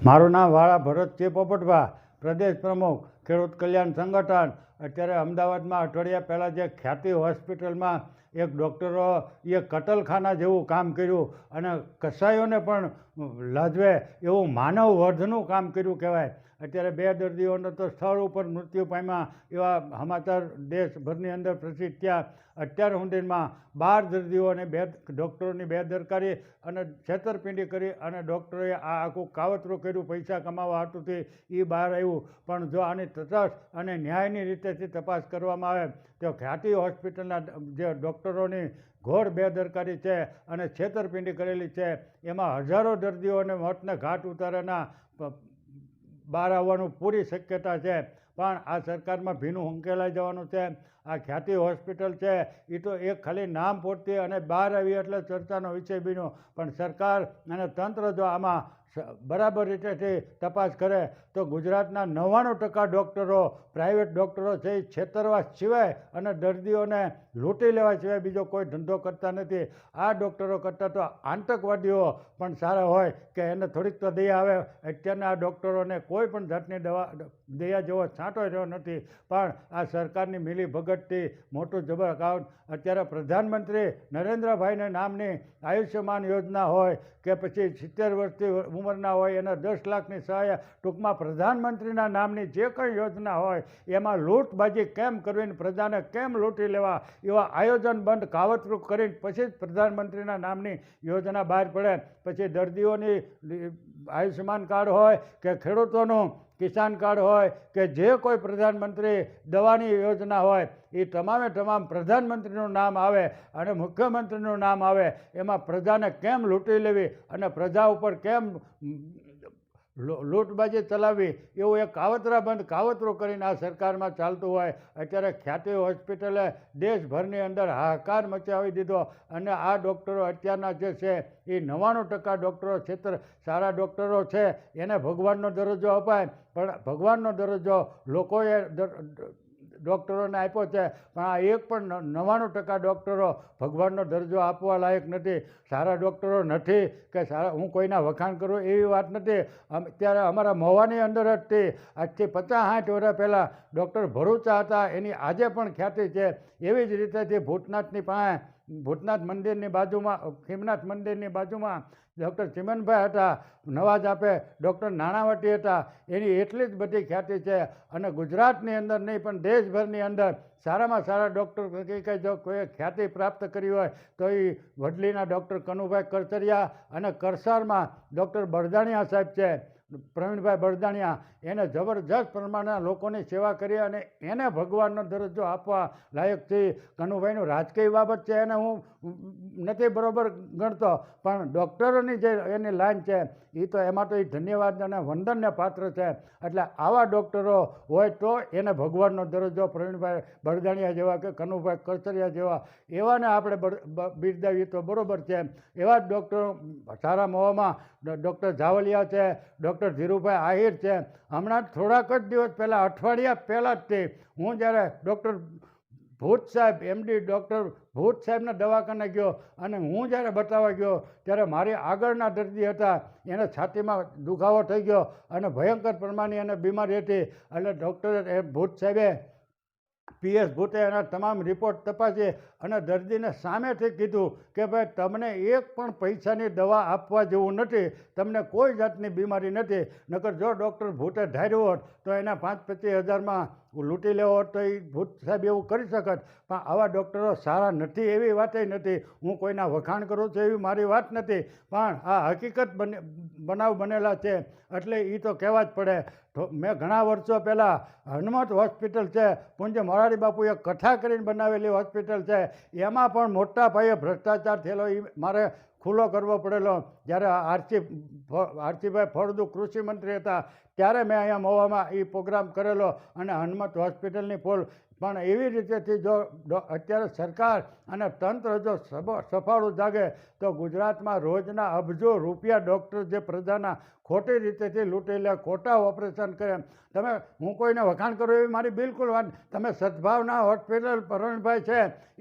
મારું નામ વાળા ભરતસિંહ પોપટભા, પ્રદેશ પ્રમુખ ખેડૂત કલ્યાણ સંગઠન. અત્યારે અમદાવાદમાં અઠવાડિયા પહેલાં જે ખ્યાતિ હોસ્પિટલમાં એક ડૉક્ટરો એ કટલખાના જેવું કામ કર્યું અને કસાઈઓને પણ લાજવે એવું માનવવધનું કામ કર્યું કહેવાય. અત્યારે 2 દર્દીઓને તો સ્થળ ઉપર મૃત્યુ પામ્યા એવા સમાચાર દેશભરની અંદર પ્રસિદ્ધ થયા. અત્યાર સુધીમાં 12 દર્દીઓને ડૉક્ટરોની બેદરકારી અને છેતરપિંડી કરી અને ડૉક્ટરોએ આ આખું કાવતરું કર્યું પૈસા કમાવા હાટુથી એ બહાર આવ્યું. પણ જો આની તટસ્થ અને ન્યાયની રીતેથી તપાસ કરવામાં આવે તો ખ્યાતિ હોસ્પિટલના જે ડૉક્ટરોની ઘોર બેદરકારી છે અને છેતરપિંડી કરેલી છે એમાં હજારો દર્દીઓને મોતને ઘાટ ઉતારેના બહાર આવવાનું પૂરી શક્યતા છે. પણ આ સરકારમાં ભીનું ઉંકેલાઈ જવાનું છે. આ ખ્યાતિ હોસ્પિટલ છે એ તો એક ખાલી નામ પૂરતી અને બહાર આવી એટલે ચર્ચાનો વિષય બન્યો. પણ સરકાર અને તંત્ર જો આમાં બરાબર રીતેથી તપાસ કરે તો ગુજરાતના 99% ડૉક્ટરો પ્રાઇવેટ ડૉક્ટરો છે એ છેતરવા સિવાય અને દર્દીઓને લૂંટી લેવા સિવાય બીજો કોઈ ધંધો કરતા નથી. આ ડૉક્ટરો કરતાં તો આતંકવાદીઓ પણ સારા હોય કે એને થોડીક તો દયા આવે. અત્યારના આ ડૉક્ટરોને કોઈ પણ જાતની દયા જેવો છાંટો રહ્યો નથી. પણ આ સરકારની મિલીભગતથી મોટું જબરકાઉટ. અત્યારે પ્રધાનમંત્રી નરેન્દ્રભાઈને નામની આયુષ્યમાન યોજના હોય કે પછી 70 વર્ષથી ઉંમરના હોય એને 10 લાખની સહાય, ટૂંકમાં પ્રધાનમંત્રીના નામની જે કંઈ યોજના હોય એમાં લૂંટબાજી કેમ કરવીને પ્રજાને કેમ લૂંટી લેવા એવા આયોજનબંધ કાવતરું કરીને પછી જ પ્રધાનમંત્રીના નામની યોજના બહાર પડે. પછી દર્દીઓની આયુષ્યમાન કાર્ડ હોય કે ખેડૂતોનું કિસાન કાર્ડ હોય કે જે કોઈ પ્રધાનમંત્રી દવાની યોજના હોય એ તમામ પ્રધાનમંત્રીનું નામ આવે અને મુખ્યમંત્રીનું નામ આવે. એમાં પ્રજાને કેમ લૂંટી લેવી અને પ્રજા ઉપર કેમ લૂંટબાજી ચલાવવી એવું એક કાવતરું કરીને આ સરકારમાં ચાલતું હોય. અત્યારે ખ્યાતિ હોસ્પિટલે દેશભરની અંદર હાહાકાર મચાવી દીધો અને આ ડૉક્ટરો અત્યારના જે છે એ 99% ડૉક્ટરો સારા ડૉક્ટરો છે એને ભગવાનનો દરજ્જો અપાય. પણ ભગવાનનો દરજ્જો લોકોએ ડૉક્ટરોને આપ્યો છે. પણ આ એક પણ 99% ડૉક્ટરો ભગવાનનો દરજ્જો આપવા લાયક નથી. સારા ડૉક્ટરો નથી કે સારા, હું કોઈના વખાણ કરું એવી વાત નથી. અત્યારે અમારા મહુવાની અંદર જ આજથી 50-60 વર્ષ પહેલાં ડૉક્ટર ભરૂચા હતા એની આજે પણ ખ્યાતિ છે. એવી જ રીતેથી ભૂતનાથની પાસે ભૂતનાથ મંદિરની બાજુમાં ખીમનાથ મંદિરની બાજુમાં ડૉક્ટર ચિમનભાઈ હતા, નવાજ આપે ડૉક્ટર નાણાવટી હતા. એની એટલી જ બધી ખ્યાતિ છે. અને ગુજરાતની અંદર નહીં પણ દેશભરની અંદર સારામાં સારા ડૉક્ટર તરીકે જો કોઈ ખ્યાતિ પ્રાપ્ત કરી હોય તો એ વડલીના ડૉક્ટર કનુભાઈ કરચરિયા અને કરસારમાં ડૉક્ટર બરદાણિયા સાહેબ છે, પ્રવીણભાઈ બરદાણિયા. એને જબરજસ્ત પ્રમાણના લોકોની સેવા કરી અને એને ભગવાનનો દરજ્જો આપવા લાયક છે. કનુભાઈનું રાજકીય બાબત છે એને હું નથી બરાબર ગણતો, પણ ડૉક્ટરોની જે એની લાઈન છે એ તો એમાં તો એ ધન્યવાદ અને વંદનને પાત્ર છે. એટલે આવા ડૉક્ટરો હોય તો એને ભગવાનનો દરજ્જો પ્રવીણભાઈ બરદાણિયા જેવા કે કનુભાઈ કરચરિયા જેવા એવાને આપણે બિરદાવીએ તો બરાબર છે. એવા જ ડૉક્ટરો સારા મહોમાં ડૉક્ટર ઝાવલિયા છે, ડૉક્ટર ધીરુભાઈ આહિર છે. હમણાં થોડાક જ દિવસ પહેલાં અઠવાડિયા પહેલાં જ હું જ્યારે ડૉક્ટર ભૂત સાહેબ એમડી ડૉક્ટર ભૂત સાહેબના દવાખાને ગયો અને હું જ્યારે બતાવવા ગયો ત્યારે મારી આગળના દર્દી હતા એને છાતીમાં દુખાવો થઈ ગયો અને ભયંકર પ્રમાણની એને બીમારી હતી. એટલે ડૉક્ટર ભૂત સાહેબે PS ભૂતે એના તમામ રિપોર્ટ તપાસી અને દર્દીને સામેથી કીધું કે ભાઈ તમને એક પણ પૈસાની દવા આપવા જેવું નથી, તમને કોઈ જાતની બીમારી નથી. નકર જો ડૉક્ટર ભૂતે ધાર્યું હોત તો એના 5-25 હજારમાં લૂંટી લેવો હોત તો એ ભૂત સાહેબ એવું કરી શકત. પણ આવા ડૉક્ટરો સારા નથી એવી વાતે નથી. હું કોઈના વખાણ કરું છું એવી મારી વાત નથી, પણ આ હકીકત બનાવ બનેલા છે એટલે એ તો કહેવા જ પડે. મેં ઘણા વર્ષો પહેલાં હનુમત હોસ્પિટલ છે, પૂજ્ય મોરારી બાપુએ કથા કરીને બનાવેલી હોસ્પિટલ છે, એમાં પણ મોટા પાયે ભ્રષ્ટાચાર થયેલો એ મારે ખુલ્લો કરવો પડેલો. જ્યારે આરસીભાઈ ફળદુ કૃષિ મંત્રી હતા ત્યારે મેં અહીંયા મહુવામાં એ પ્રોગ્રામ કરેલો અને હનુમત હોસ્પિટલની પોલ. પણ એવી રીતેથી જો અત્યારે સરકાર અને તંત્ર જો સફાળું જાગે તો ગુજરાતમાં રોજના અબજો રૂપિયા ડૉક્ટર જે પ્રજાના ખોટી રીતેથી લૂંટી લે, ખોટા ઓપરેશન કરે. હું કોઈને વખાણ કરું એવી મારી બિલકુલ વાત. તમે સદભાવના હોસ્પિટલ પ્રવીણભાઈ છે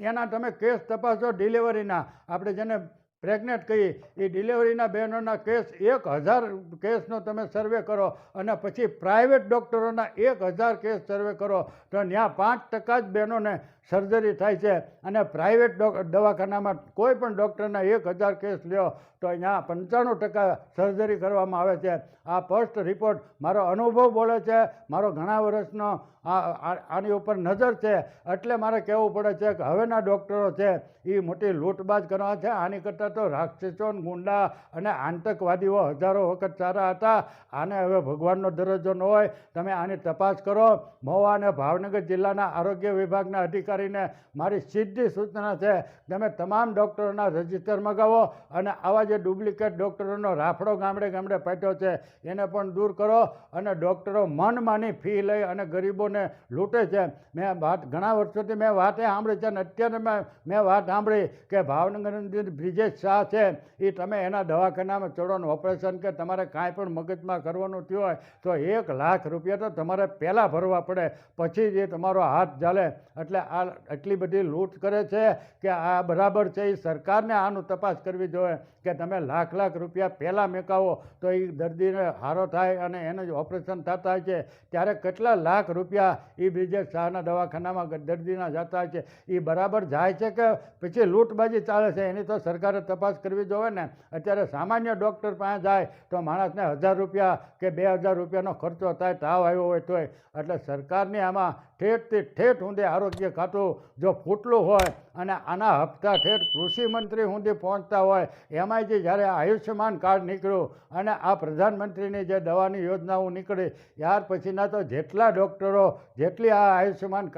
એના તમે કેસ તપાસો ડિલિવરીના, આપણે જેને પ્રેગ્નેન્ટ કહી એ ડિલિવરીના બહેનોના કેસ 1000 કેસનો તમે સર્વે કરો અને પછી પ્રાઇવેટ ડૉક્ટરોના 1000 કેસ સર્વે કરો તો ત્યાં 5% જ બહેનોને સર્જરી થાય છે અને પ્રાઇવેટ દવાખાનામાં કોઈ પણ ડૉક્ટરના 1000 કેસ લ્યો તો અહીંયા 95% સર્જરી કરવામાં આવે છે. આ ફર્સ્ટ રિપોર્ટ મારો અનુભવ બોલે છે, મારો ઘણા વર્ષનો આની ઉપર નજર છે, એટલે મારે કહેવું પડે છે કે હવેના ડૉક્ટરો છે એ મોટી લૂંટબાજ કરવા છે. આની કરતાં તો રાક્ષસો ગુંડા અને આતંકવાદીઓ હજારો વખત સારા હતા. આને હવે ભગવાનનો દરજ્જો ન હોય. તમે આની તપાસ કરો. મહુવા અને ભાવનગર જિલ્લાના આરોગ્ય વિભાગના અધિકારીને મારી સીધી સૂચના છે, તમે તમામ ડૉક્ટરોના રજિસ્ટર મગાવો અને આવા જે ડુપ્લિકેટ ડૉક્ટરોનો રાફડો ગામડે ગામડે પાટ્યો છે એને પણ દૂર કરો. અને ડૉક્ટરો મનમાની ફી લઈ અને ગરીબોને લૂંટે છે. મેં ઘણા વર્ષોથી મેં વાતે સાંભળી છે અને અત્યારે મેં વાત સાંભળી કે ભાવનગરની બ્રિજેશ શાહ છે એ તમે એના દવાખાનામાં ચડોનું ઓપરેશન કે તમારે કાંઈ પણ મગજમાં કરવાનું થયું હોય તો 1 લાખ રૂપિયા તો તમારે પહેલાં ભરવા પડે, પછી જ એ તમારો હાથ ચાલે. એટલે આ એટલી બધી લૂંટ કરે છે કે આ બરાબર છે. એ સરકારને આનું તપાસ કરવી જોઈએ કે તમે લાખ રૂપિયા પહેલાં મેકાવો તો એ દર્દીને સારો થાય અને એને જ ઓપરેશન થતા હોય છે ત્યારે કેટલા લાખ રૂપિયા એ બ્રિજેશ શાહના દવાખાનામાં દર્દીના જતા હોય છે. એ બરાબર જાય છે કે પછી લૂંટબાજી ચાલે છે એની તો સરકારે તપાસ કરવી જોઈએ ને. અત્યારે સામાન્ય ડૉક્ટર પાસે જાય તો માણસને 1000 રૂપિયા કે 2000 રૂપિયાનો ખર્ચો થાય, તાવ આવ્યો હોય તોય. એટલે સરકારની આમાં ઠેઠથી ઠેઠ સુધી આરોગ્ય ખાતું જો ફૂટલું હોય અને આના હપ્તા ઠેઠ કૃષિ મંત્રી સુધી પહોંચતા હોય, એમાંય જે જ્યારે આયુષ્યમાન કાર્ડ નીકળ્યું અને આ પ્રધાનમંત્રીની જે દવાની યોજનાઓ નીકળી ત્યાર પછીના તો જેટલા ડૉક્ટરો જેટલી આ આયુષ્યમાન